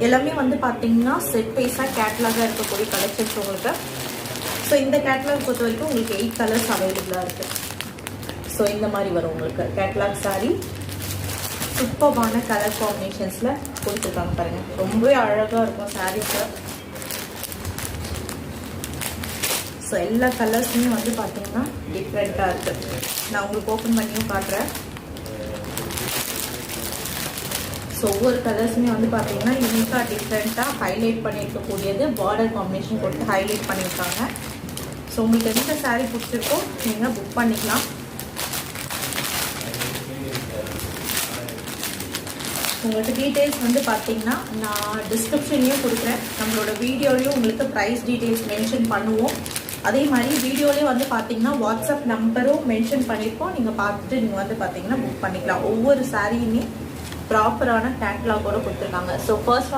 எல்லாமே வந்து பார்த்தீங்கன்னா செட் வைஸாக கேட்லாகாக இருக்கக்கூடிய கலெக்ஷன்ஸ் உங்களுக்கு. ஸோ இந்த கேட்லாக் பொறுத்த வரைக்கும் உங்களுக்கு 8 கலர்ஸ் அவைலபிளாக இருக்குது. ஸோ இந்த மாதிரி வரும் உங்களுக்கு கேட்லாக் சாரீ. சூப்பர்பான கலர் காம்பினேஷன்ஸில் கொடுத்துருக்காங்க பாருங்கள். ரொம்பவே அழகாக இருக்கும் சாரீஸை. ஸோ எல்லா கலர்ஸுமே வந்து பார்த்தீங்கன்னா டிஃப்ரெண்ட்டாக இருக்குது. நான் உங்களுக்கு ஓப்பன் பண்ணியும் காட்டுறேன். ஸோ ஒவ்வொரு கலர்ஸுமே வந்து பார்த்தீங்கன்னா யூனிக்காக டிஃப்ரெண்ட்டாக ஹைலைட் பண்ணியிருக்கக்கூடியது. பார்டர் காம்பினேஷன் கொடுத்து ஹைலைட் பண்ணியிருக்காங்க. ஸோ உங்களுக்கு எந்த சாரீ பிடிச்சிருக்கோ நீங்கள் புக் பண்ணிக்கலாம். உங்களுக்கு டீட்டெயில்ஸ் வந்து பார்த்தீங்கன்னா நான் டிஸ்கிரிப்ஷன்லேயும் கொடுக்குறேன். நம்மளோட வீடியோலையும் உங்களுக்கு ப்ரைஸ் டீட்டெயில்ஸ் மென்ஷன் பண்ணுவோம். அதே மாதிரி வீடியோலேயே வந்து பார்த்தீங்கன்னா வாட்ஸ்அப் நம்பரும் மென்ஷன் பண்ணியிருக்கோம். நீங்கள் பார்த்துட்டு நீங்கள் வந்து பார்த்தீங்கன்னா புக் பண்ணிக்கலாம். ஒவ்வொரு சாரியுமே ப்ராப்பரான கேட்லாகோட கொடுத்துருக்காங்க. So first